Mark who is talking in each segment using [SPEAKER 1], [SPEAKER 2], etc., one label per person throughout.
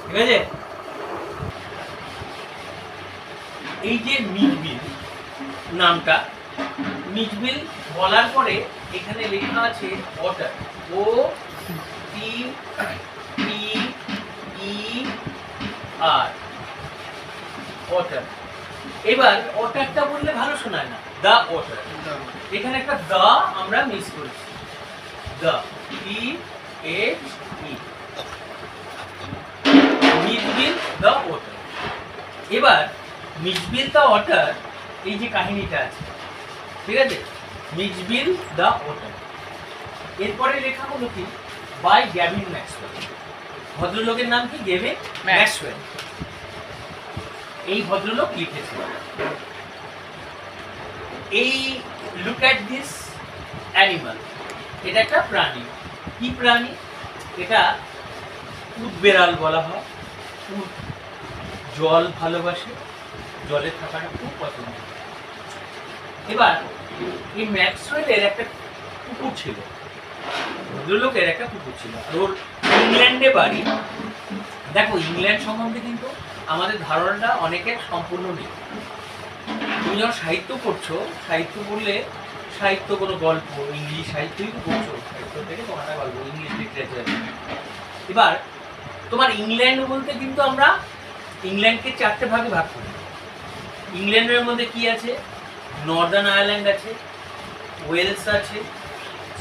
[SPEAKER 1] ঠিক আছে। এই যে মিচবিল নামটা, মিচবিল বলার পরে এখানে লেখা আছে ওয়াটার, ও টি পি ই আর, ওয়াটার। এবার ওয়াটারটা বললে ভালো শোনায় না, দা ওয়াটার। এখানে একটা দা আমরা মিস করেছি, দা ই এইচ ই, মিচবিল দা ওয়াটার। এবার মিচবিল দা ওয়াটার, এই যে কাহিনীটা আছে, ঠিক আছে, মিচবিল দা ওয়াটার। এরপরে লেখা হলো কি, বাই গ্যাভিন ম্যাক্সওয়েল। ভদ্রলোকের নাম কি? Gavin Maxwell. এই ভদ্রলোক লিখেছিল। এই লুক অ্যাট দিস অ্যানিমাল, এটা একটা প্রাণী। কি প্রাণী? এটা উট বেড়াল বলা হয়। উট জল ভালোবাসে, জলে থাকাটা খুব পছন্দ। এবার এই ম্যাক্সওয়েলের একটা কুকুর ছিল, ভদ্রলোকের একটা কুকুর ছিল, আর ওর ইংল্যান্ডে বাড়ি। দেখো, ইংল্যান্ড সম্বন্ধে কিন্তু আমাদের ধারণাটা অনেকের সম্পূর্ণ নেই। তুমি যখন সাহিত্য পড়ছো, সাহিত্য পড়লে সাহিত্য কোনো গল্প, ইংলিশ সাহিত্যই তো পড়ছো, সাহিত্য থেকে তোমার একটা গল্প, ইংলিশ লিটারেচার। এবার তোমার ইংল্যান্ড বলতে কিন্তু আমরা ইংল্যান্ডকে চারটে ভাগে ভাগ করি। ইংল্যান্ডের মধ্যে কি আছে? নর্দার্ন আয়ারল্যান্ড আছে, ওয়েলস আছে,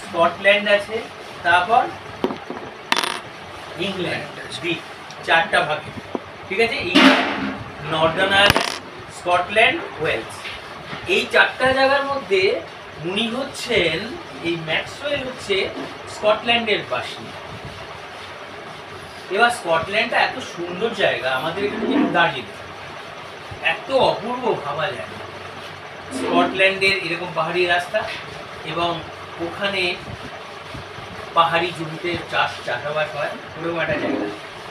[SPEAKER 1] স্কটল্যান্ড আছে, তারপর ইংল্যান্ড। দ্বীপ, চারটা ভাগে, ঠিক আছে। England, Northern Ireland, Scotland, Wales. এই চারটা জায়গার মধ্যে উনি হচ্ছেন, এই ম্যাক্সওয়েল হচ্ছে স্কটল্যান্ডের বাসিন্দা। এবার স্কটল্যান্ডটা এত সুন্দর জায়গা, আমাদের এখানে যেমন দার্জিলিং, এত অপূর্ব ভাবা যায় না। স্কটল্যান্ডের এরকম পাহাড়ি রাস্তা, এবং ওখানে পাহাড়ি জমিতে চাষাবাদ হয়, ওরকম একটা জায়গা,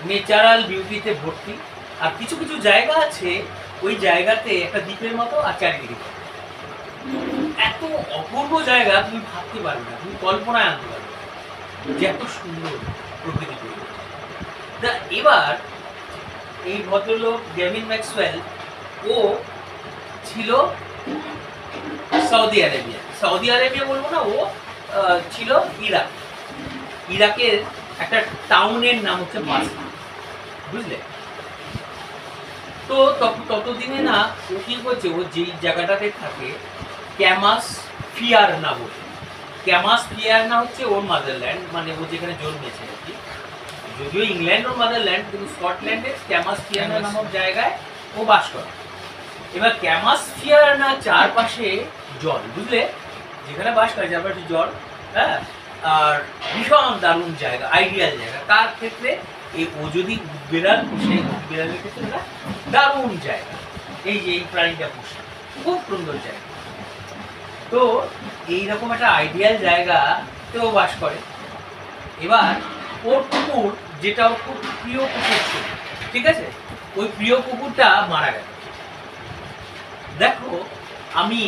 [SPEAKER 1] ন্যাচারাল বিউটিতে ভর্তি। আর কিছু কিছু জায়গা আছে, ওই জায়গাতে একটা দ্বীপের মতো, আর চারিদিকে এত অপূর্ব জায়গা, তুমি ভাবতে পারবে না, তুমি কল্পনায় আনতে পারবে না যে এত সুন্দর প্রকৃতি তৈরি। এবার এই ভদ্রলোক গেভিন ম্যাক্সওয়েল, ও ছিল সৌদি আরেবিয়া। সৌদি আরেবিয়া বলবো না, ও ছিল ইরাক। ইরাকের একটা টাউনের নাম হচ্ছে বাসরা, বুঝলে? তো ততদিনে না, ও কি করছে, ও যেই জায়গাটাতে থাকে, ক্যামাস ফিয়ারনা বলে। ক্যামাস ফিয়ারনা হচ্ছে ওর মাদারল্যান্ড, মানে ও যেখানে জন্মেছে আর কি। যদিও ইংল্যান্ড ওর মাদারল্যান্ড, কিন্তু স্কটল্যান্ডের ক্যামাস ফিয়ারনা নামক জায়গায় ও বাস করে। এবার ক্যামাস ফিয়ারনা চারপাশে জল, বুঝলে, যেখানে বাস করে চারপাশে জল, হ্যাঁ। আর ভীষণ দারুণ জায়গা, আইডিয়াল জায়গা। তার ক্ষেত্রে ও যদি উটবেড়াল পুষে, উটবেড়ালের ক্ষেত্রে এটা দারুণ জায়গা। এই যে এই প্রাণীটা পুষে, খুব সুন্দর জায়গা। তো এইরকম একটা আইডিয়াল জায়গাতেও বাস করে। এবার ওর কুকুর, যেটা ওর খুব প্রিয় কুকুর ছিল, ঠিক আছে, ওই প্রিয় কুকুরটা মারা গেল। দেখো, আমি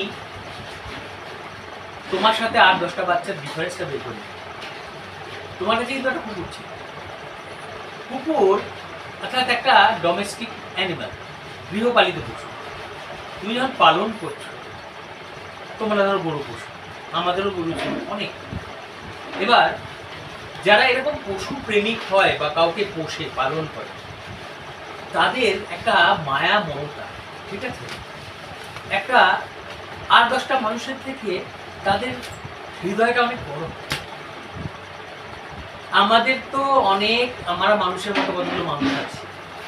[SPEAKER 1] তোমার সাথে 8-10টা বাচ্চার ডিফারেন্সটা বের করি। তোমার কাছে কিন্তু একটা কুকুর ছিল। কুকুর অর্থাৎ একটা ডোমেস্টিক অ্যানিমাল, গৃহপালিত পশু। তুমি যখন পালন করছো, তোমরা ধরো গরু পশু, আমাদেরও গরু ছিল অনেক। এবার যারা এরকম পশু প্রেমিক হয় বা কাউকে পোষে, পালন করে, তাদের একটা মায়া মমতা, ঠিক আছে, একটা 8-10টা মানুষের থেকে তাদের হৃদয়টা অনেক বড়। আমাদের তো অনেক, আমরা মানুষের মতো কতগুলো মানুষ আছে,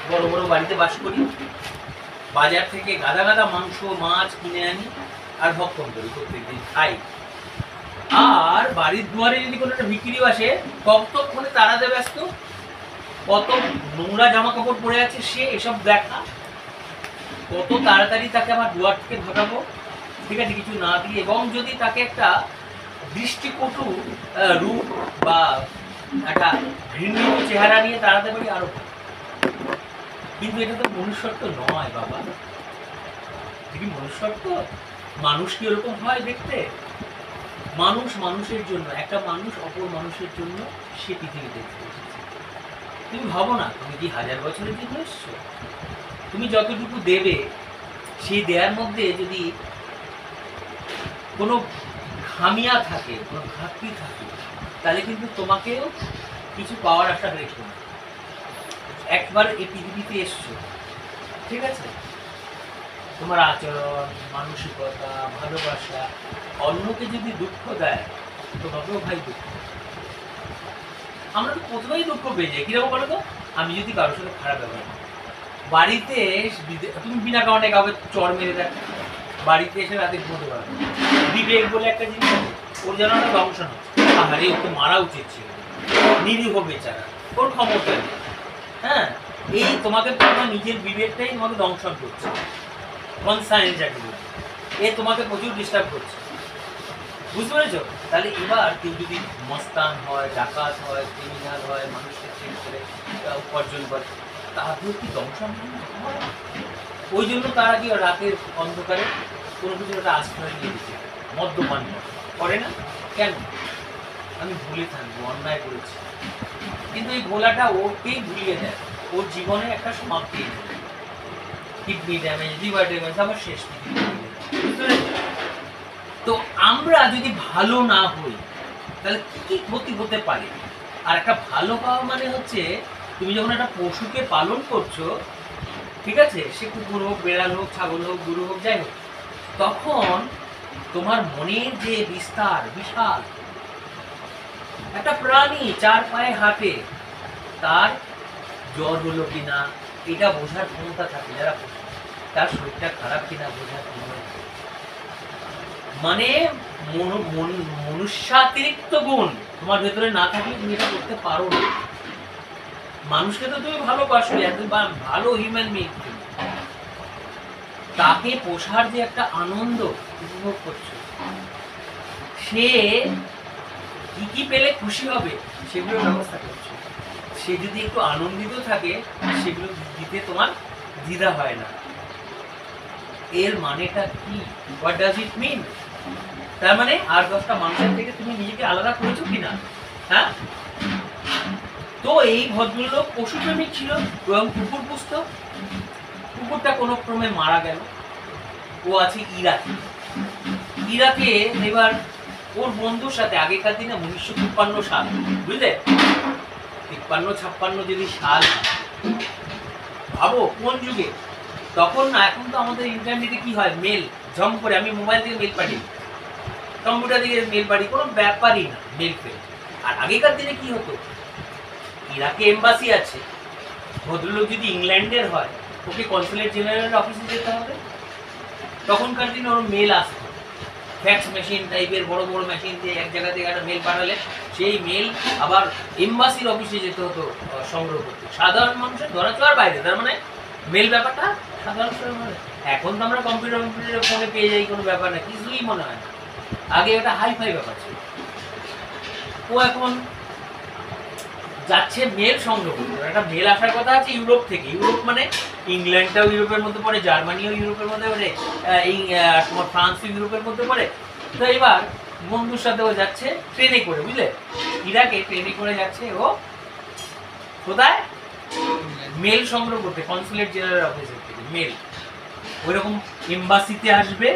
[SPEAKER 1] বড় বড় বাড়িতে বাস করি, বাজার থেকে গাদা গাদা মাংস মাছ কিনে আনি আর ভক্ষণ করি, প্রত্যেকদিন খাই। আর বাড়ির দুয়ারে যদি কোনো একটা ভিখিরিও আসে, কতক্ষণে তাড়াতে ব্যস্ত, কত নোংরা জামা কাপড় পরে আছে সে, এসব দেখা, কত তাড়াতাড়ি তাকে আমার দুয়ার থেকে ভাগাবো, ঠিক আছে, কিছু না দিয়ে। এবং যদি তাকে একটা দৃষ্টিকটু রূপ বা একটা ভিন্ন চেহারা নিয়ে তাড়াতে পারি, আরো। কিন্তু এটা তো মনুষ্যত্ব নয় বাবা। কি মনুষ্যত্ব? মানুষ কি ওরকম হয় দেখতে? মানুষ মানুষের জন্য, একটা মানুষ অপর মানুষের জন্য সে পৃথিবীতে এসেছে। তুমি ভাবো না, তুমি কি 1000 বছরের জন্য এসছো? তুমি যতটুকু দেবে, সেই দেওয়ার মধ্যে যদি কোনো খামিয়া থাকে, কোনো ঘাটতি থাকে, তাহলে কিন্তু তোমাকেও কিছু পাওয়ার আশা রেখো না। একবার এই পৃথিবীতে এসছো, ঠিক আছে? তোমার আচরণ, মানসিকতা, ভালোবাসা অন্যকে যদি দুঃখ দেয়, তোমাকেও ভাই দুঃখ। আমরা তো প্রথমেই দুঃখ পেয়ে যাই, কিরকম বলো তো? আমি যদি কারোর সাথে খারাপ ব্যবহার করি, বাড়িতে তুমি বিনা কারণে কাউকে চড় মেরে দেখ, বাড়িতে এসে রাতে ঘুমোতে পারবে। বিবেক বলে একটা জিনিস আছে, ওর যেন একটা দংশন হচ্ছে, আহারে ওকে মারা উচিত ছিল, নিরীহ বেচারা, ওর ক্ষমতা নেই। হ্যাঁ, এই তোমাকে তোমার নিজের বিবেকটাই তোমাকে দংশন করছে, কনসাইন্স যাকে বলে, এ তোমাকে প্রচুর ডিস্টার্ব করছে, বুঝতে পেরেছ? তাহলে এবার কেউ যদি মস্তান হয়, ডাকাত হয়, ক্রিমিনাল হয়, মানুষকে চেঞ্জ করে উপার্জন করে, তাদের কি দংশন হয়? ওই জন্য তারা কি রাতের অন্ধকারে কোনো কিছু একটা আশ্রয় নিয়ে দিচ্ছে, মদ্যপান করে না কেন? আমি ভুলে থাকবো, অন্যায় করেছি, কিন্তু এই ভোলাটা ওকেই ভুলিয়ে দেয়, ওর জীবনে একটা সমাপ্তি, কিডনি ড্যামেজ, লিভার ড্যামেজ, আবার শেষ। তো আমরা যদি ভালো না হই, তাহলে কি কি ক্ষতি হতে পারে? আর একটা ভালো পাওয়া মানে হচ্ছে, তুমি যখন একটা পশুকে পালন করছো, ঠিক আছে, সে কুকুর হোক, বেড়াল হোক, ছাগল হোক, গরু হোক, যাই হোক, তখন তোমার মনের যে বিস্তার বিশাল, একটা প্রাণী 4 পায়ে হাঁটে, তার জ্বর হলো কিনা এটা বোঝার ক্ষমতা থাকে যারা, তার শরীরটা খারাপ কিনা বোঝার ক্ষমতা, মানে মনুষ্যাতিরিক্ত গুণ তোমার ভেতরে না থাকলে তুমি এটা করতে পারো না। মানুষকে তো তুমি ভালোবাসো, একদম ভালো হিউম্যান বিং, তাকে পোষার যে একটা আনন্দ উপভোগ করছো, সে কি কি পেলে খুশি হবে সেগুলোর ব্যবস্থা করছো। সে যদি একটু আনন্দিত থাকে, সেগুলো দিতে তোমার দ্বিধা হয় না। এর মানেটা কি? হোয়াট ডাজ ইট মিন? তার মানে আর 10টা মানুষের থেকে তুমি নিজেকে আলাদা করেছো কিনা? হ্যাঁ, তো এই ভদ্রলোক পশুপ্রেমিক ছিল এবং কুকুর পুষত। কুকুরটা কোনো ক্রমে মারা গেল, ও আছে ইরাকে। ইরাকে এবার ওর বন্ধুর সাথে, আগেকার দিনে 1953 সাল, বুঝলে, 53-56 যদি সাল, ভাবো কোন যুগে। তখন না, এখন তো আমাদের ইন্টারনেটে কি হয়, মেল ঝম করে আমি মোবাইল থেকে মেল পাঠিয়ে, কম্পিউটার থেকে মেল পাঠিয়ে, কোনো ব্যাপারই না মেল ফেল। আর আগেকার দিনে কি হতো, ইরাকে এম্বাসি আছে, ভদ্রলোক যদি ইংল্যান্ডের হয়, ওকে কনসুলেট জেনারেল অফিসে যেতে হবে। তখনকার দিনে ওর মেল আসতো, ফ্যাক্স মেশিন টাইপের বড় বড় মেশিন দিয়ে এক জায়গা থেকে একটা মেল পাঠালে সেই মেল আবার এম্বাসির অফিসে যেতে হতো সংগ্রহ করতে, সাধারণ মানুষের ধরাছোঁয়ার বাইরে। তার মানে মেল ব্যাপারটা সাধারণ মানুষ। এখন তো আমরা কম্পিউটার ফোনে পেয়ে যাই, কোনো ব্যাপার না, কিছুই মনে হয় না। আগে একটা হাইফাই ব্যাপার ছিল। ও এখন যাচ্ছে মেল সংগ্রহ করতে, একটা মেল আসার কথা আছে ইউরোপ থেকে। ইউরোপ মানে ইংল্যান্ডটাও ইউরোপের মধ্যে পড়ে, জার্মানিও ইউরোপের মধ্যে পড়ে, তোমার ফ্রান্সও ইউরোপের মধ্যে পড়ে। তো এবার বন্ধুর সাথে ও যাচ্ছে ট্রেনে করে, বুঝলে, ইরাকে ট্রেনে করে যাচ্ছে ও, কোথায়? মেল সংগ্রহ করতে, কনসুলেট জেনারেল অফিসের থেকে মেল, ওইরকম এম্বাসিতে আসবে,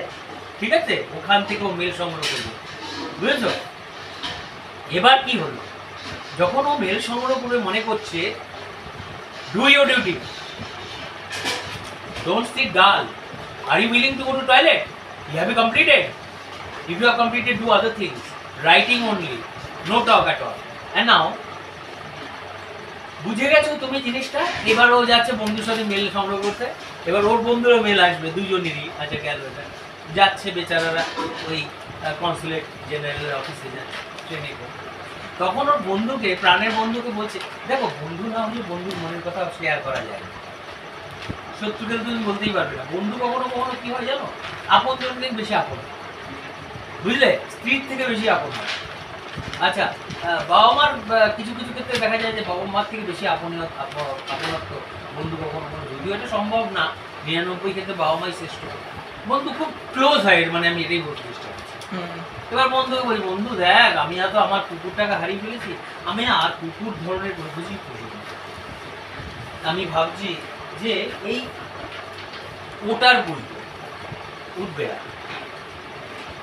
[SPEAKER 1] ঠিক আছে, ওখান থেকে ও মেল সংগ্রহ করবে, বুঝেছো? এবার কি হলো, যখন ও মেল সংগ্রহ করে মনে করছে, do your duty, don't sit dull, are you willing to go to toilet, you have completed, if you have completed do other things, writing only, no talk at all. And now, বুঝে গেছো তুমি জিনিসটা। এবার ও যাচ্ছে বন্ধুর সাথে mail সংগ্রহ করতে, এবার ওর বন্ধুরও মেল আসবে, দুজনেরই। আচ্ছা, গেল, এটা যাচ্ছে বেচারারা ওই কনসুলেট জেনারেলের অফিসে যাচ্ছে ট্রেনে করে। তখন ওর বন্ধুকে, প্রাণের বন্ধুকে বলছে, দেখো, বন্ধু না হলে বন্ধুর মনের কথা শেয়ার করা যায় না, শত্রুকে তুমি বলতেই পারবে না। বন্ধু কখনো কখনো কি হয় জানো, আপন জন থেকে বেশি আপন, বুঝলে, স্ত্রীর থেকে বেশি আপন হয়। আচ্ছা, বাবা মার কিছু কিছু ক্ষেত্রে দেখা যায় যে বাবা মার থেকে বেশি আপনত্ব বন্ধু কখনো কখনো, যদিও এটা সম্ভব না, 99 ক্ষেত্রে বাবা মাই শ্রেষ্ঠ। বন্ধু খুব ক্লোজ হয়, মানে আমি এটাই বলতে চেষ্টা করছি। এবার বন্ধুকে বলি, বন্ধু দেখ আমি তো আমার কুকুরটাকে হারিয়ে ফেলেছি, আমি আর কুকুর ধরনের কিছুই খুঁজি না। আমি ভাবছি যে এই ওটার বই উঠবে না।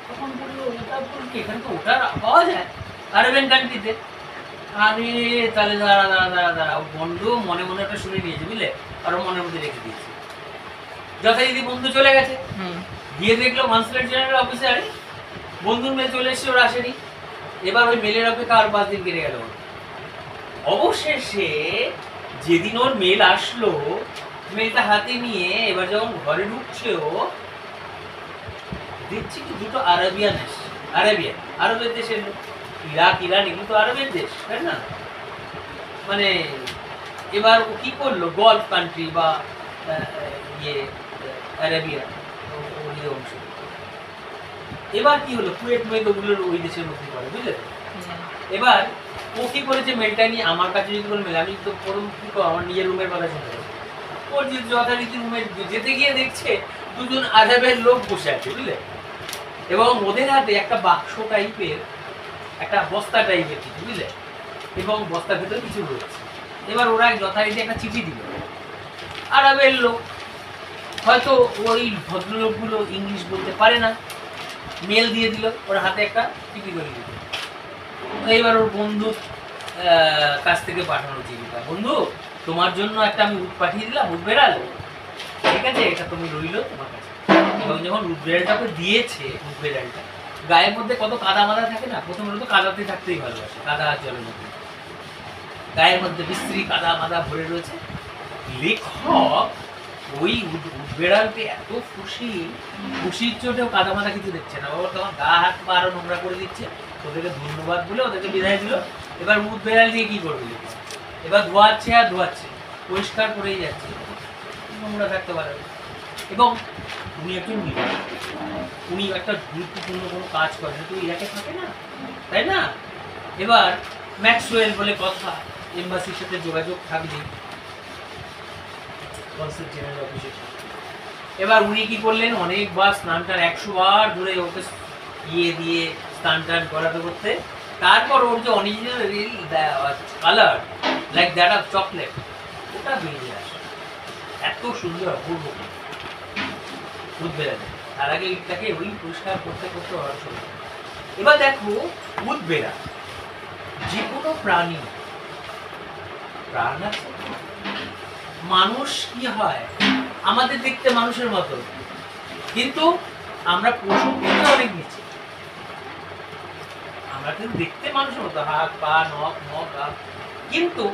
[SPEAKER 1] তখন বললো ওটা বলছি এখানে তো ওটার পাওয়া যায় আরবেন কান্ট্রিতে। আরে তাহলে দাঁড়া দাঁড়া দাঁড়া দাঁড়া, বন্ধু মনে মনে একটা শুনে নিয়েছে বুঝলে, আরো মনের মধ্যে রেখে দিয়েছে। যথারীতি বন্ধু চলে গেছে, গিয়ে দেখলো কনসুলেট জেনারেল অফিসে আরে বন্ধুর মেয়ে চলে এসছে, ওরা আসেনি। এবার ওই মেলের অপেক্ষা আর 5 দিন কেটে গেল। অবশেষে যেদিন ওর মেল আসলো, মেলটা হাতে নিয়ে এবার যখন ঘরে ঢুকছে ও দেখছি কি দুটো আরবিয়ান এসছে, আরবের দেশের লোক। ইরাক ইরান এগুলো তো আরবের দেশ, তাই না? মানে এবার ও কি করলো, গলফ কান্ট্রি বা ইয়ে আরবিয়া ওই অংশ। এবার কি হলো, কুয়েত মেল ওগুলোর ওই দেশের মধ্যে পড়ে বুঝলে তো। এবার ও কি করেছে, মেলটা নিয়ে আমার কাছে যদি কোনো মেল, আমি তো পরম কি করবো, আমার নিজের রুমের কথা শুনতে হবে। ওর যে যথারীতি রুমে যেতে গিয়ে দেখছে দুজন আরবের লোক বসে আছে বুঝলে, এবং ওদের হাতে একটা বাক্স টাইপের, একটা বস্তা টাইপের কিছু বুঝলে, এবং বস্তার ভেতরে কিছু রয়েছে। এবার ওরা যথারীতি একটা চিঠি দিল, আরবের লোক, হয়তো ওই ভদ্রলোকগুলো ইংলিশ বলতে পারে না, মেল দিয়ে দিল, ওর হাতে একটা চিঠি করে দিল। এইবার ওর বন্ধুর কাছ থেকে পাঠানো চিঠিটা, বন্ধু তোমার জন্য একটা আমি উট পাঠিয়ে দিলাম, উট বেড়াল, ঠিক আছে এটা তুমি রইলো তোমার কাছে। এবং যখন উট বেড়ালটাকে দিয়েছে, উট বেড়ালটা গায়ের মধ্যে কত কাদা মাদা থাকে না, প্রথমে তো কাদাতে থাকতেই ভালোবাসে, কাদা আর জলের মধ্যে গায়ের মধ্যে বিশ্রী কাদা মাদা ভরে রয়েছে। লেখক ওই বেড়ালকে এত খুশির চোটেও কাদা মাদা কিছু দেখছে না, ওর তখন গা হাত পা আরো নোংরা করে দিচ্ছে, ওদেরকে ধন্যবাদ বলে ওদেরকে বিদায় দিল। এবার উট বেড়াল দিয়ে কি করবে, এবার ধোয়াচ্ছে আর ধোয়াচ্ছে, পরিষ্কার করেই যাচ্ছে, নোংরা থাকতে পারে। এবং উনি একজন উনি একটা গুরুত্বপূর্ণ কোনো কাজ করেন, তো ইরাকে থাকে না, তাই না? এবার ম্যাক্সওয়েল বলে কথা, এম্বাসির সাথে যোগাযোগ থাকবে কনসুলেট জেনারেল অফিসের সাথে। এবার উনি কি করলেন, অনেকবার স্নান টান 100 বার ধরে ওকে ইয়ে দিয়ে স্নান টান করাতে করতে, তারপর ওর যে original colour like that of chocolate ওটা বেরিয়ে আসে, এত সুন্দর অপূর্ব দুধ বেড়ালে। তার আগে ইটটাকে ওই পরিষ্কার করতে করতে অর্থ। এবার দেখো দুধ বেড়া যে কোনো প্রাণী, প্রাণ আছে, মানুষ কি হয় আমাদের দেখতে মানুষের মতো, কিন্তু আমরা পশু থেকে অনেক নিচে। আমরা কিন্তু দেখতে মানুষের মতো, হাত পা নখ নখ, কিন্তু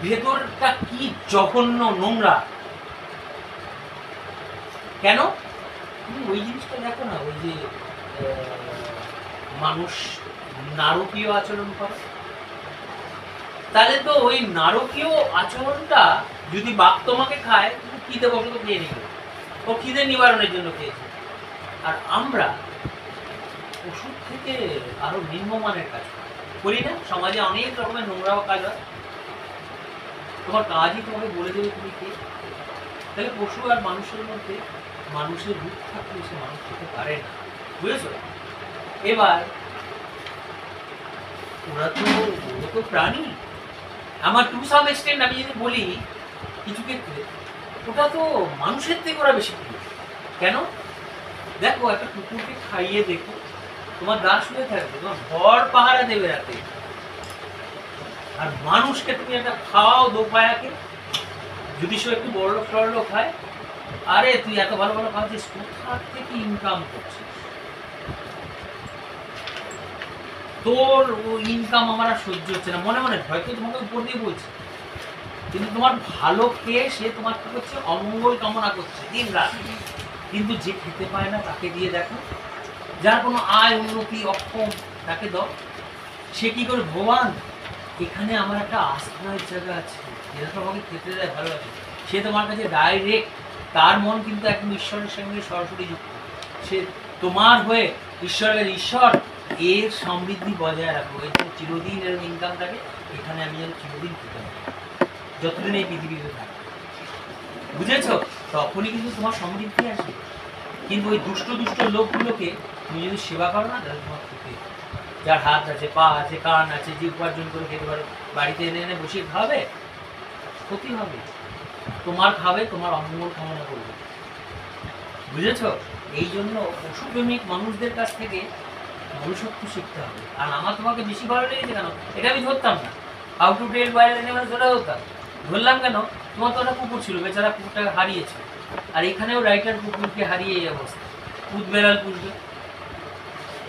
[SPEAKER 1] ভেতরটা কি জঘন্য নোংরা। কেন? তুমি ওই জিনিসটা দেখো না, ওই যে মানুষ নারকীয় আচরণ করে, তাহলে তো ওই নারকীয় আচরণটা যদি বাঘ তোমাকে খায়, খিদে বসে তো খেয়ে নিবে, ও খিদে নিবারণের জন্য খেয়েছে। আর আমরা ওষুধ থেকে আরো নিম্নমানের কাজ করি না, সমাজে অনেক রকমের নোংরা কাজ হয়, তোমার কাজই তোমাকে বলে দেবে তুমি কে। তাহলে পশু আর মানুষের মধ্যে মানুষের রূপ থাকলে সে মানুষ হতে পারে না, বুঝেছো? এবার ওরা তো প্রাণী, আমার টু সাম এক্সটেন্ট আমি যদি বলি কিছু ক্ষেত্রে, ওটা তো মানুষের থেকে ওরা বেশি প্রিয়। কেন? দেখো একটা কুকুরকে খাইয়ে দেখো, তোমার দাস হয়ে থাকবে, তোমার ঘর পাহারা দেবে রাতে। আর মানুষকে তুমি একটা খাওয়াও দোপায়াকে, যদি সে একটু বড় লোক সড় লোক খায়, আরে তুই এত ভালো ভালো খাচ্ছিস, কোথা থেকে ইনকাম করছিস? তোর ইনকাম আমার আর সহ্য হচ্ছে না, মনে মনে হয়তো তোমাকে উপর দিয়ে বলছে, কিন্তু তোমার ভালো খেয়ে সে তোমার কি করছে, অমঙ্গল কামনা করছে দিন রাত। কিন্তু যে খেতে পায় না তাকে দিয়ে দেখো, যার কোনো আয় উন্নতি অক্ষম, তাকে দাও, সে কি করে, ভগবান এখানে আমার একটা আশ্রয়ের জায়গা আছে, যেটা তো আমাকে খেতে দেয়, ভালো আছে, সে তোমার কাছে ডাইরেক্ট, তার মন কিন্তু একদম ঈশ্বরের সঙ্গে সরাসরি যুক্ত, সে তোমার হয়ে ঈশ্বরের ঈশ্বর এর সমৃদ্ধি বজায় রাখবো, এর চিরদিন এরকম ইনকাম থাকে, এখানে আমি যেন চিরদিন খেতে পারি, যতদিন এই পৃথিবীতে থাকে, বুঝেছো? তখনই কিন্তু তোমার সমৃদ্ধি আসবে। কিন্তু ওই দুষ্ট দুষ্ট লোকগুলোকে তুমি যদি সেবা করো না, তাহলে তোমার ক্ষতি। যার হাত আছে, পা আছে, কান আছে, যে উপার্জন করে খেতে পারে, বাড়িতে এনে এনে বসিয়ে খাবে, ক্ষতি হবে। তোমার খাবে, তোমার অমঙ্গল কামনা করবে। বুঝেছ? এই জন্য পশুপ্রেমিক মানুষদের কাছ থেকে মনুষ্যত্ব শিখতে হবে। আর আমার তোমাকে বেশি ভালো লেগেছে কেন, এটা আমি ধরতাম না। How to train wild animals ধরে ধরতাম। ধরলাম কেন? তোমার তো একটা কুকুর ছিল, বেচারা কুকুরটাকে হারিয়েছে। আর এখানেও রাইটার কুকুরকে হারিয়ে এই অবস্থা। উদবেড়াল পুষবে।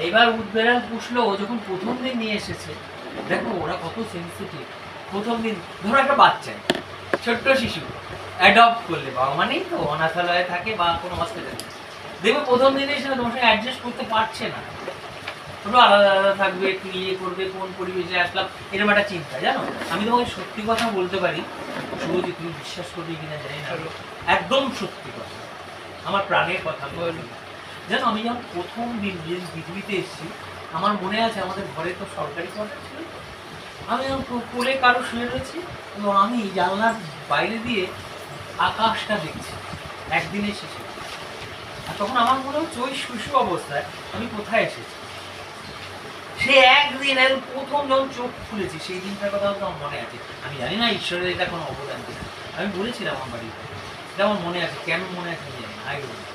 [SPEAKER 1] এবার উদবেড়াল পুষলো, ও যখন প্রথম দিন নিয়ে এসেছে, দেখো ওরা কত সেন্সিটিভ। প্রথম দিন ধরো একটা বাচ্চা, ছোট্ট শিশু অ্যাডপ্ট করলে, বাবা মানেই তো অনাথালয়ে থাকে বা কোনো হসপিটালে, দেখবে প্রথম দিনে এসে তোমার সঙ্গে অ্যাডজাস্ট করতে পারছে না, পুরো আলাদা আলাদা থাকবে, একটু ইয়ে করবে, কোন পরিবেশে আসলাম, এরকম একটা চিন্তা। জানো, আমি তোমাকে সত্যি কথা বলতে পারি, শুধু যে তুমি বিশ্বাস করবে কিনা জানি না, একদম সত্যি কথা, আমার প্রাণের কথা বলি। জানো, আমি যখন প্রথম দিন পৃথিবীতে এসেছি, আমার মনে আছে আমাদের ঘরে তো সরকারি কোয়ার্টার ছিল, আমি যখন কোলে কারো শুয়ে রয়েছি এবং আমি জানলার বাইরে দিয়ে আকাশটা দেখছি একদিনের শেষে। আর তখন আমার মনে হচ্ছে ওই শিশু অবস্থায় আমি কোথায় এসেছি। সে একদিন প্রথম যখন চোখ খুলেছি, সেই দিনটার কথা আমার মনে আছে। আমি জানি না ঈশ্বরের এটা কোনো অবদান কিনা, আমি বলেছিলাম আমার বাড়িতে, এটা আমার মনে আছে। কেন মনে আছে আমি জানি না, I don't know.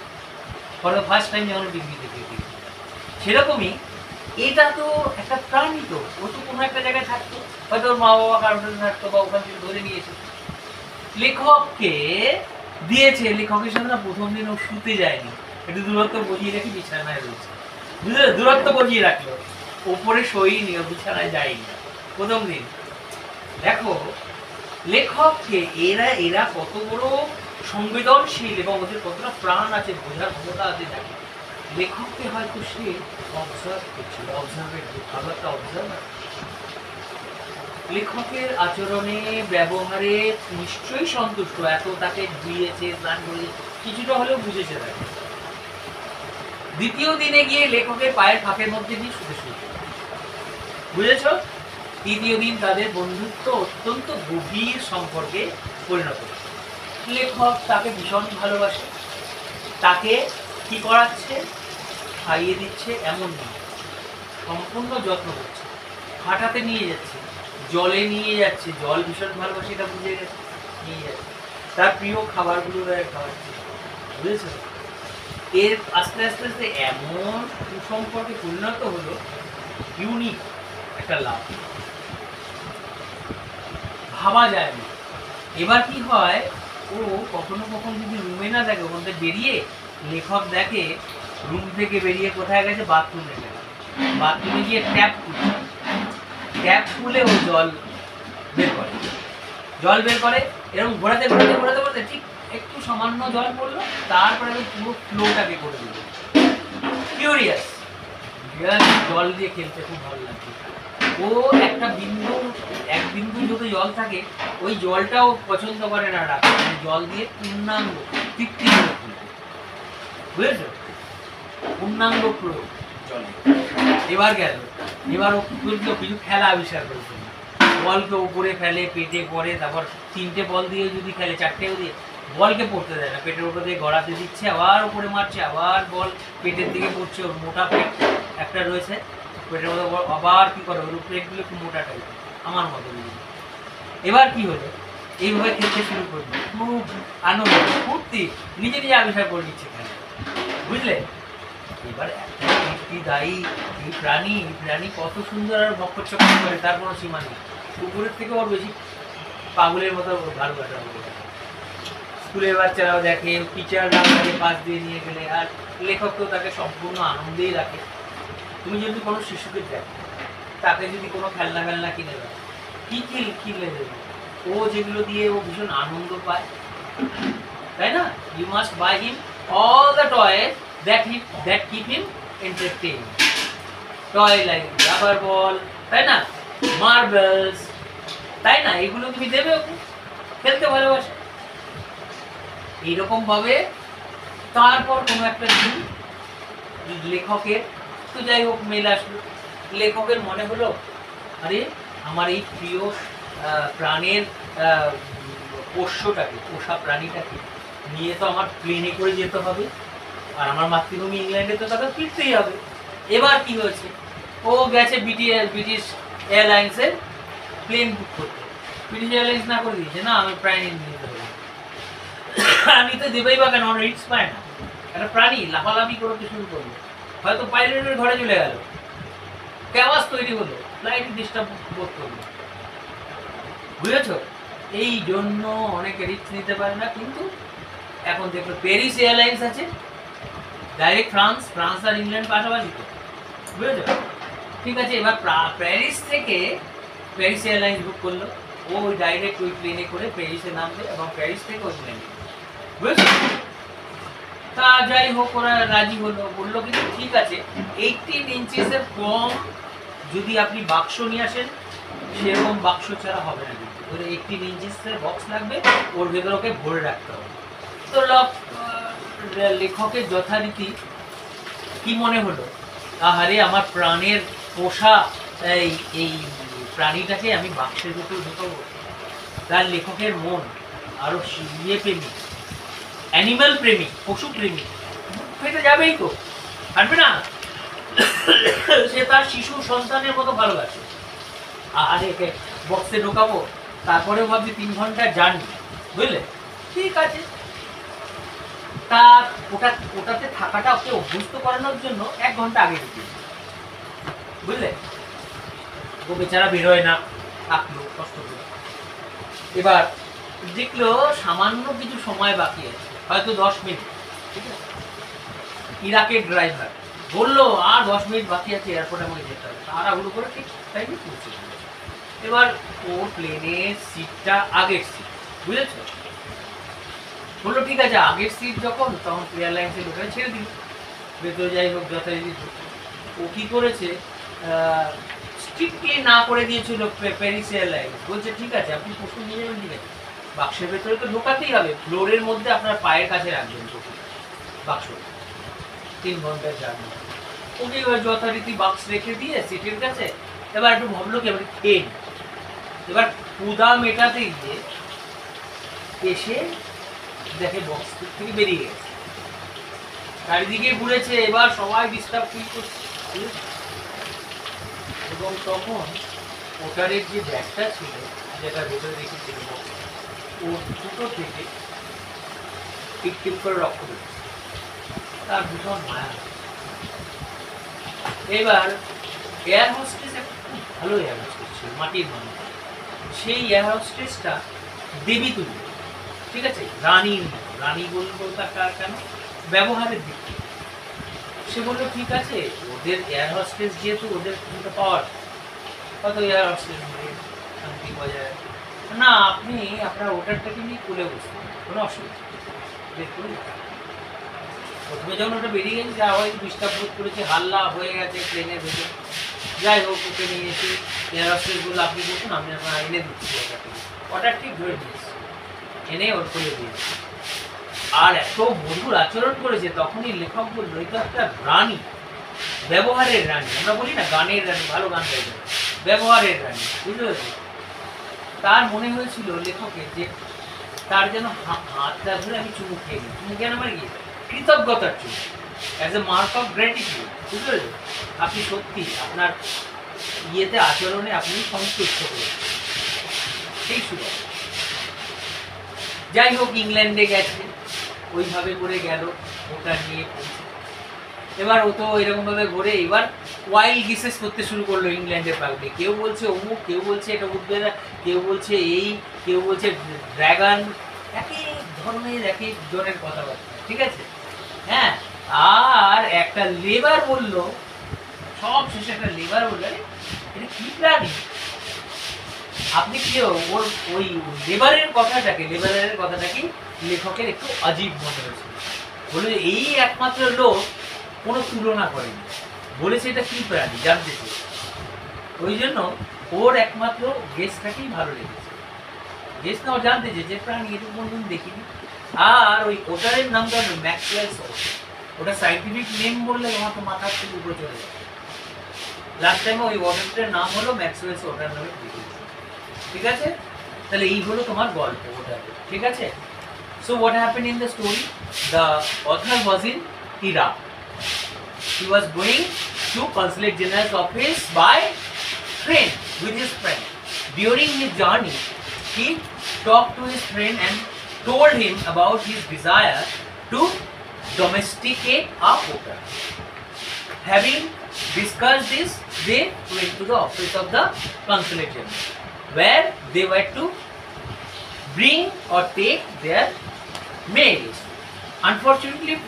[SPEAKER 1] For the first time যখন টিভি দেখে, সেরকমই এটা তো একটা প্রাণী, তো ও তো কোনো একটা জায়গায় থাকতো, হয়তো ওর মা বাবা কারোর সাথে থাকতো বা ওখান থেকে ধরে নিয়েছে, লেখককে দিয়েছে। লেখকের সাথে না প্রথম দিন ও শুতে যায়নি, একটু দূরত্ব বজিয়ে রেখে বিছানায় রয়েছে, বুঝলে, দূরত্ব বজিয়ে রাখলো, ওপরে শোয়নি, ও বিছানায় যায়নি প্রথম দিন। দেখো লেখককে এরা কত বড় সংবেদনশীল এবং ওদের কতটা প্রাণ আছে, বোঝার ক্ষমতা আছে। দেখো লেখককে হয়তো সে অবজার্ভ করছিল, ভালো একটা অবজার্ভার। লেখকের আচরণে, ব্যবহারে নিশ্চয়ই সন্তুষ্ট, এত তাকে ধুইয়েছে, স্নান করেছে, কিছুটা হলেও বুঝেছে তাকে। দ্বিতীয় দিনে গিয়ে লেখকের পায়ের ফাঁকের মধ্যে দিয়ে শুতে শুরু, বুঝেছ? তৃতীয় দিন তাদের বন্ধুত্ব অত্যন্ত গভীর সম্পর্কে পরিণত। লেখক তাকে ভীষণ ভালোবাসে, তাকে কি করাচ্ছে, খাইয়ে দিচ্ছে এমন না, সম্পূর্ণ যত্ন করছে, হাঁটাতে নিয়ে যাচ্ছে, জলে নিয়ে যাচ্ছে, জল ভীষণ ভালোবাসে, এটা বুঝে গেছে, নিয়ে যাচ্ছে, তার প্রিয় খাবারগুলো খাওয়াচ্ছে, বুঝেছো? এর আস্তে আস্তে আস্তে এমন সুসম্পর্কে পরিণত হলো, ইউনিক একটা লাভ, ভাবা যায় না। এবার কি হয়, ও কখনো কখনো যদি রুমে না দেখে, ওখান থেকে বেরিয়ে লেখক দেখে রুম থেকে বেরিয়ে কোথায় গেছে, বাথরুমে গেছে, বাথরুমে গিয়ে ট্যাপ খুলছে, ট্যাপ খুলে ও জল বের করে, এরকম ঘোরাতে ঘোরাতে ঘোরাতে ঘোরাতে ঠিক একটু সামান্য জল পড়লো, তারপরে পুরো ফ্লোটাকে করে দিল। কিউরিয়াস, জল দিয়ে খেলতে খুব ভালো লাগছে। ও একটা এক বিন্দু যদি জল থাকে, ওই জলটাও পছন্দ করে না রাখা, জল দিয়ে পূর্ণাঙ্গ তৃপ্তি করে খেলতে, বুঝেছো? পূর্ণাঙ্গ প্রয়োগ জলে। এবার ও কিছু খেলা আবিষ্কার করেছে, বলকে উপরে ফেলে, পেটে পড়ে, তারপর 3টে বল দিয়ে যদি খেলে, 4টেও দিয়ে, বলকে পড়তে দেয় না, পেটের উপর দিয়ে গড়াতে দিচ্ছে, আবার উপরে মারছে, আবার বল পেটের দিকে পড়ছে, ওর মোটা পেট একটা রয়েছে পেটের মধ্যে, আবার কি করে, ওর পেটগুলো একটু মোটা টাইপের, আমার মতো। এবার কি হলো, এইভাবে খেলতে শুরু করলো, খুব আনন্দ ফুর্তি, নিজে নিজে আবিষ্কার করে নিচ্ছে খেলা, বুঝলে? এবার দায়ী এই প্রাণী কত সুন্দর আর বক্ষচক্র করে, তার কোনো সীমা নেই। কুকুরের থেকে ওর বেশি পাগলের মতো ভালোবাসা হবে। স্কুলের বাচ্চারাও দেখে, টিচাররাও তাকে পাশ দিয়ে নিয়ে গেলে, আর লেখক তো তাকে সম্পূর্ণ আনন্দেই রাখে। তুমি যদি কোনো শিশুকে দেখো, তাকে যদি কোনো খেলনা কিনে দাও, কি কিনে দেবে, ও যেগুলো দিয়ে ও ভীষণ আনন্দ পায়, তাই না? You must buy him all the toys that keep him entertained. Toy like rubber ball, তাই না, মার্বেলস, তাই না, এগুলো তুমি দেবে, ওকে খেলতে ভালোবাসে। এইরকম ভাবে তারপর কোনো একটা দিন লেখকের, তো যাই হোক মেল আসলো, লেখকের মনে হলো, আরে আমার এই প্রিয় প্রাণের পোষ্যটাকে, পোষা প্রাণীটাকে নিয়ে তো আমার প্লেনে করে যেতে হবে, আর আমার মাতৃভূমি ইংল্যান্ডে তো তাকে ফিরতেই হবে। এবার কি হয়েছে, ও গেছে ব্রিটিশ এয়ারলাইন্সের প্লেন বুক করতে। ব্রিটিশ এয়ারলাইন্স না করে দিয়েছে, না আমি প্রাণী নিয়ে যেতে হবে। আমি তো দেবেই বা কেন, রিস্ক পায় না। একটা প্রাণী লাফালাফি করতে শুরু করলো, হয়তো পাইলটের ঘরে চলে গেল, ক্যাওয়াস তৈরি হলো, ফ্লাইট ডিস্টার্ব বোধ করলো। বুঝেছ? এই জন্য অনেকে রিস্ক নিতে পারে না। কিন্তু এখন দেখলো প্যারিস এয়ারলাইন্স আছে, ডাইরেক্ট ফ্রান্স আর ইংল্যান্ড পাশাপাশি তো, বুঝেছ? ঠিক আছে, এবার প্যারিস থেকে প্যারিস এয়ারলাইন্স বুক করলো, ও ওই ডাইরেক্ট ওই প্লেনে করে প্যারিসে নামবে এবং প্যারিস থেকে ওই প্লেনে, বুঝেছ? তা যাই হোক, ওরা রাজি হলো, বললো কিন্তু ঠিক আছে 18 ইঞ্চিসের কম যদি আপনি বাক্স নিয়ে আসেন, সেরকম বাক্স ছাড়া হবে না, কিন্তু ওর 18 ইঞ্চিসের বক্স লাগবে, ওর ভেতরে ওকে ভরে রাখতে হবে। তো লেখকের যথারীতি কি মনে হলো, আহারে আমার প্রাণের পোষা এই প্রাণীটাকে আমি বাক্সের ভেতর ঢুকাবো। তার লেখকের মন আরো প্রেমী, অ্যানিমাল প্রেমী, পশু প্রেমী, ফেটে যাবেই তো, পারবে না। সে তার শিশু সন্তানের মতো ভালোবাসে, আর একে বক্সে ঢোকাবো, তারপরে ভাবছি 3 ঘন্টার জার্নি, বুঝলে? ঠিক আছে, তা ওটাতে থাকাটা ওকে অভ্যস্ত করানোর জন্য 1 ঘন্টা আগে ঢুকি, বুঝলে? ও বেচারা বেরোয় না, থাকলো কষ্ট করে। এবার দেখলো সামান্য কিছু সময় বাকি আছে, হয়তো 10 মিনিট, ঠিক আছে? ইরাকের ড্রাইভার বললো আর 10 মিনিট বাকি আছে, এয়ারপোর্টে আমাকে যেতে হবে। তাড়াহুড়ো করে ঠিক টাইমে পৌঁছে গেল। এবার ও প্লেনের সিটটা আগের সিট, বুঝেছ? বললো ঠিক আছে, আগের সিট যখন, তখন এয়ারলাইন্সের লোকেরা ছেড়ে দিল, ভেতরে যাই হোক যথারীতি। ও কি করেছে, স্ট্রিক্টলি না করে দিয়েছিল প্যারিস এয়ারলাইন্স, বলছে ঠিক আছে আপনি পশু নিয়ে যাবেন, ঠিক আছে, বাক্সের ভেতরে তো ঢোকাতেই হবে, ফ্লোরের মধ্যে আপনার পায়ের কাছে রাখবেন বাক্স, 3 ঘন্টার জার্নি। ওকে এবার যথারীতি বাক্স রেখে দিয়ে সিটের কাছে, এবার একটু ভাবলো কি এবার খেয়ে, এবার ক্ষুধা মেটাতে গিয়ে এসে দেখে বক্স থেকে বেরিয়ে গেছে, চারিদিকে ঘুরেছে, এবার সবাই ডিস্টার্ব ফিল করছে। এবং তখন ওটারের যে ব্যাগটা ছিল, যেটা ভেতরে রেখেছিল, ও দুটো থেকে টিপ করে রক্ত বেরোচ্ছে, তার ভীষণ মায়া। এবার এয়ার হোস্টেস একটা খুব ভালো এয়ার হোস্টেস ছিল, মাটির মানুষ। সেই এয়ার হোস্টেসটা দেবী তুল্য, ঠিক আছে, রানী বলবো তার কেন, ব্যবহারের দিক থেকে। সে বললো ঠিক আছে, ওদের এয়ার হোস্টেস যেহেতু, ওদের কিন্তু পাওয়ার, কত এয়ার হোস্টেস শান্তি বজায় না, আপনি আপনার ওটারটাকে নিয়ে কোলে বসতে, কোনো অসুবিধা দেখুন। প্রথমে যখন ওটা বেরিয়ে গেছে, যা হয় ডিস্টার্ব বোধ করেছে, হাল্লা হয়ে গেছে প্লেনের ভেতরে। যাই হোক, ওকে নিয়ে এসে এয়ার হোস্টেসগুলো আপনি বলুন, আমি আপনার এনে দিচ্ছি ওটা ঠিক ধরে দিয়েছি, এনে ওর কোলে দিয়েছি। আর এত মধুর আচরণ করেছে, তখনই লেখক বললো এটা একটা রানী, ব্যবহারের রানী। আমরা বলি না গানের রানী, ভালো গান গাইতে, ব্যবহারের রানী, বুঝতে পেরেছি? তার মনে হয়েছিল লেখকের যে তার যেন হাতটা ধরে আমি চুমু খেয়ে নিই, চুমু কেন আমার গিয়ে কৃতজ্ঞতার চুমু, as a mark of gratitude, বুঝতে পেরেছি? আপনি সত্যি আপনার আচরণে আপনি সন্তুষ্ট করেছেন, সেই সুযোগ। যাই হোক, ইংল্যান্ডে গেছে, ওইভাবে করে গেল, ওটা নিয়ে পৌঁছে। এবার ও তো এরকম ভাবে ঘুরে, এবার ওয়াইল্ড গিসেস করতে শুরু করলো ইংল্যান্ডের পাবলিক। কেউ বলছে অমুক, কেউ বলছে এটা উঠবে না, কেউ বলছে এই, কেউ বলছে ড্রাগন, এক এক ধরনের এক এক জনের কথাবার্তা, ঠিক আছে? হ্যাঁ, আর একটা লেবার বললো, সব শেষে একটা লেবার বললো, এটা কি প্রাণী? আপনি কি ওর ওই লেবারের কথাটাকে লেখকের একটু আজীব মনে হয়েছে, বলে এই একমাত্র লোক কোনো তুলনা করেনি, বলেছে এটা কি প্রাণী জানতে চাই। ওই জন্য ওর একমাত্র গেসটাকেই ভালো লেগেছে, গেস না, ও জানতে চেয়েছে যে প্রাণী এটা কোনদিন দেখিনি। আর ওই ওটারের নামটা হলো ম্যাক্সওয়েলস ওটার, ওটা সাইন্টিফিক নেম বললে তোমার তো মাথার থেকে উপরে চলে যাবে। লাস্ট টাইমে ওই ওয়াটারটার নাম হলো ম্যাক্সওয়েলস ওটার নামে, ঠিক আছে? তাহলে এই হলো তোমার গল্প ওটার, ঠিক আছে? So what happened in the story? The author was in Iraq. He was going to Consulate General's office by train with his friend. During his journey, he talked to his friend and told him about his desire to domesticate a otter. Having discussed this, they went to the office of the Consulate General, where they were to bring or take their mails. Unfortunately,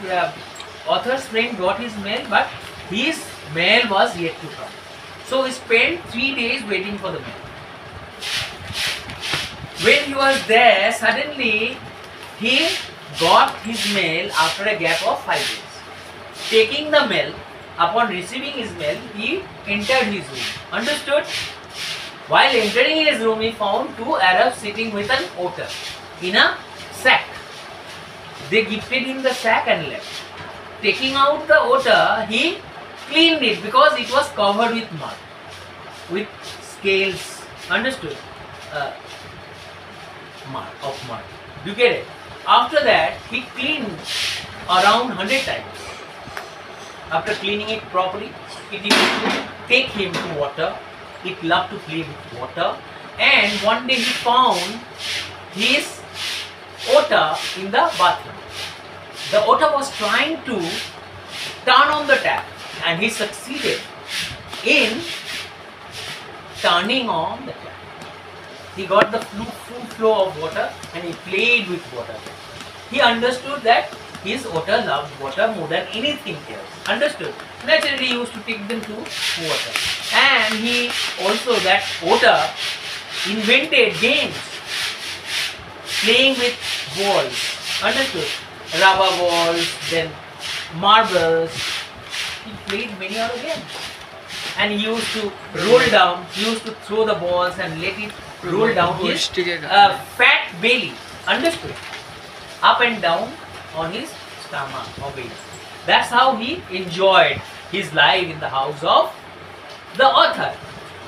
[SPEAKER 1] author's friend got his mail, but his mail was yet to come. So he spent 3 days waiting for the mail. When he was there, suddenly he got his mail after a gap of 5 days. Taking the mail, upon receiving his mail, he entered his room. Understood? While entering his room, he found 2 Arabs sitting with an otter in a sack. They gifted him the sack and left. Taking out the otter, he cleaned it because it was covered with mud, with scales. Understood? Mud. You get it? After that, he cleaned around 100 times. After cleaning it properly, it used to take him to water. It loved to play with water. And one day he found his otter in the bathroom. The otter was trying to turn on the tap, and he succeeded in turning on the tap. He got the full flow of water and he played with water. He understood that his otter loved water more than anything else. Understood? Naturally, he used to take them to water. And he also, that otter, invented games, playing with balls. Understood? Rubber balls, then marbles. He played many other games. And he used to roll down, he used to throw the balls and let it roll down his fat belly. Understood? Up and down on his stomach or belly. That's how he enjoyed his life in the house of the author.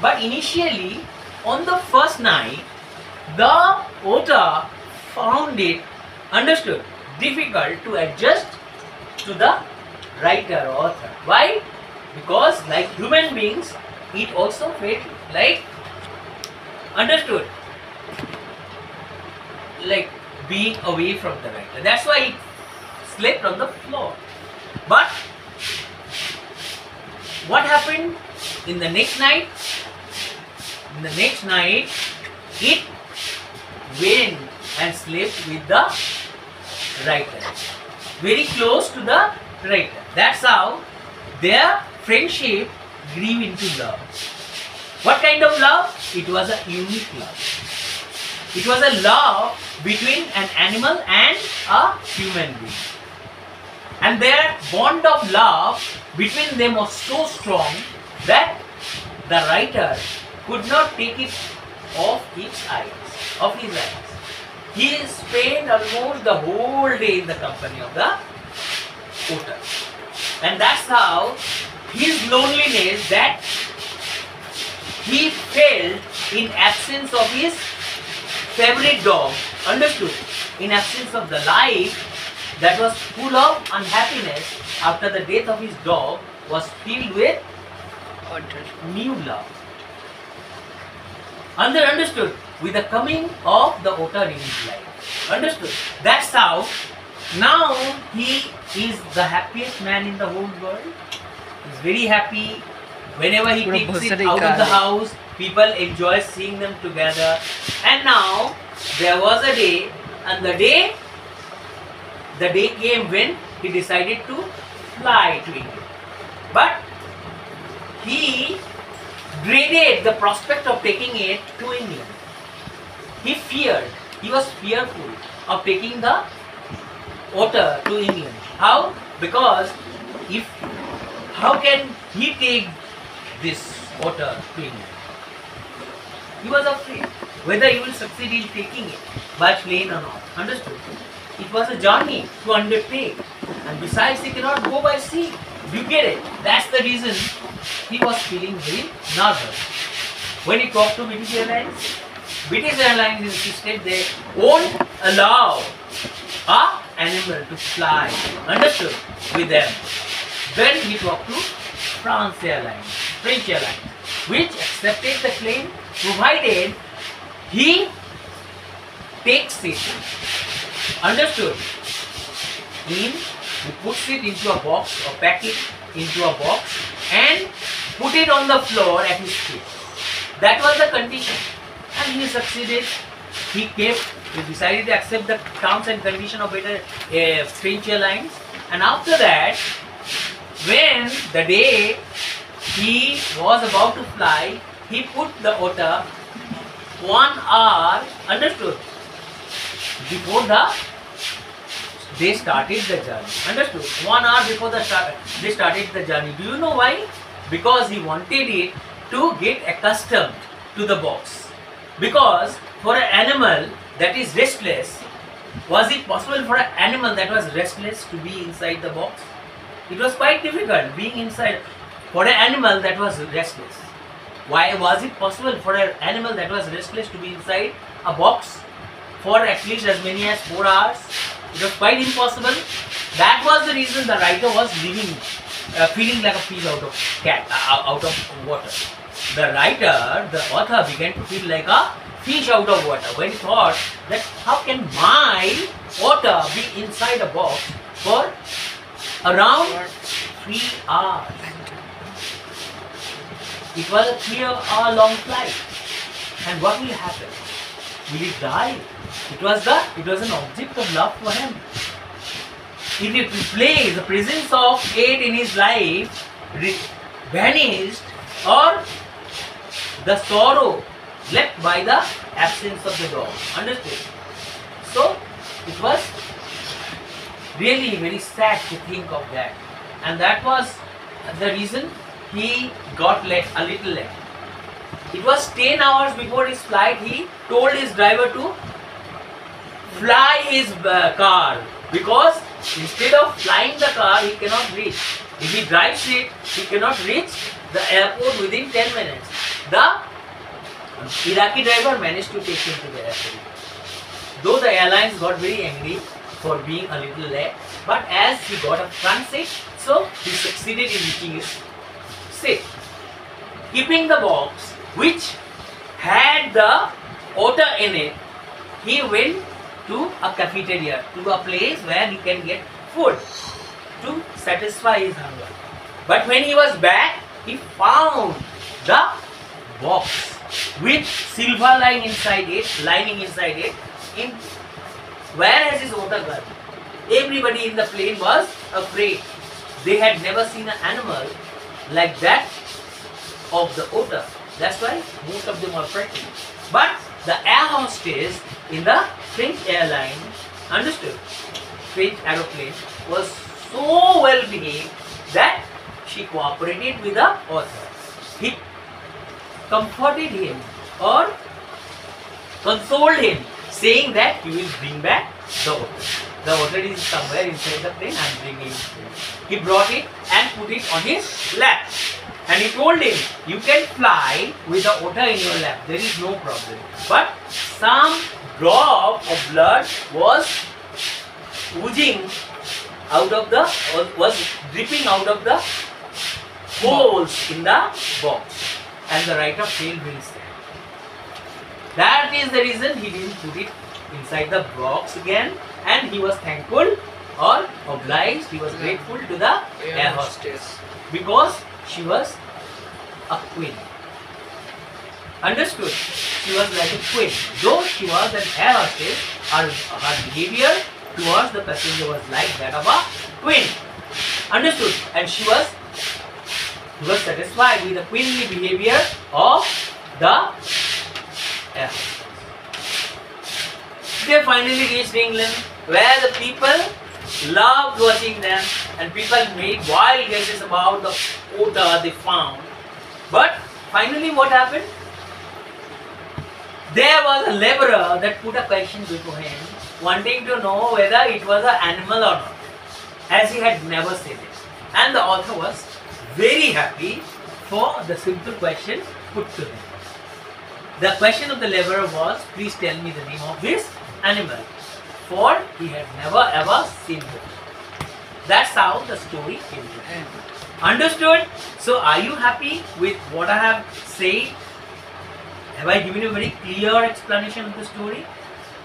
[SPEAKER 1] But initially, on the first night, the author found it, understood, difficult to adjust to the writer or author. Why? Because like human beings, it also felt like, understood, like being away from the writer. That's why it slept on the floor. But what happened in the next night? In the next night, it went and slept with the writer, very close to the writer. That's how their friendship grew into love. What kind of love? It was a unique love. It was a love between an animal and a human being. And their bond of love between them was so strong that the writer could not take it off his eyes. He spent almost the whole day in the company of the otter. And that's how his loneliness that he felt in absence of his favorite dog, understood, in absence of the life that was full of unhappiness after the death of his dog, was filled with new love. Understood? With the coming of the otter in his life. Understood? That's how now he is the happiest man in the whole world. He's very happy. Whenever he takes it out of the house, people enjoy seeing them together. And now there was a day, and the day came when he decided to fly to India. But he dreaded the prospect of taking it to England. He was fearful of taking the otter to England. How? Because how can he take this otter to England? He was afraid whether he will succeed in taking it by plane or not. Understood? It was a journey to undertake, and besides he cannot go by sea. You get it? That's the reason he was feeling very nervous. When he talked to British Airlines insisted they won't allow animal to fly, understood, with them. Then he talked to French Airlines, which accepted the claim provided he takes it, understood, he puts it into a box or pack it into a box and put it on the floor at his feet. That was the condition, and he succeeded. He decided to accept the terms and condition of French Airlines, and after that, when the day he was about to fly, he put the otter 1 hour, understood, before they started the journey, understood, 1 hour before they started the journey. Do you know why? Because he wanted it to get accustomed to the box. Because for an animal that is restless, was it possible for an animal that was restless to be inside the box? It was quite difficult being inside for an animal that was restless. Why was it possible for an animal that was restless to be inside a box for at least as many as 4 hours? It was quite impossible. That was the reason the writer was feeling like a fish out of water. The author began to feel like a fish out of water when he thought that how can my otter be inside a box for around 3 hours? It was a 3-hour long flight. And what will happen? Will it die? It was an object of love for him. If it replaced the presence of it in his life, vanished, or the sorrow left by the absence of the dog. Understood? So it was really very sad to think of that, and that was the reason he got a little late. It was 10 hours before his flight. He told his driver to fly his car, because instead of flying the car, he cannot reach. If he drives it, he cannot reach the airport within 10 minutes. The Iraqi driver managed to take him to the airport. Though the airlines got very angry for being a little late, but as he got a front seat, so he succeeded in reaching his seat. Keeping the box, which had the otter in it, he went to a cafeteria, to a place where he can get food to satisfy his hunger. But when he was back, he found the box with silver lining inside it, whereas his otter gun. Everybody in the plane was afraid. They had never seen an animal like that of the otter. That's why most of them are frightened. But the air hostess in the French airline, understood, French aeroplane, was so well behaved that she cooperated with the author. He comforted him or consoled him, saying that he will bring back the otter. The otter is somewhere inside the plane, I am bringing it. He brought it and put it on his lap. And he told him, you can fly with the otter in your lap, there is no problem. But some drop of blood was dripping out of the holes in the box. And the writer failed very sad. That is the reason he didn't put it inside the box again, and he was thankful or obliged, he was grateful to the air hostess, because she was a queen. Understood? She was like a queen. Though she was an air hostess, her behavior towards the passenger was like that of a queen. Understood? And she was satisfied with the queenly behavior of the air hostess. They finally reached England, where the people loved watching them, and people made wild guesses about the otter they found. But finally what happened? There was a laborer that put a question before him, wanting to know whether it was an animal or not, as he had never seen it. And the author was very happy for the simple question put to him. The question of the laborer was, please tell me the name of this animal. for he had never ever seen before. That's how the story came to end. Understood? So are you happy with what I have said? Have I given you a very clear explanation of the story?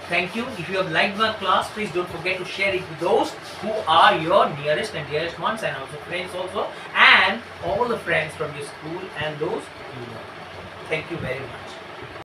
[SPEAKER 1] Thank you. If you have liked my class, please don't forget to share it with those who are your nearest and dearest ones, and also friends also, and all the friends from your school and those you know. Thank you very much.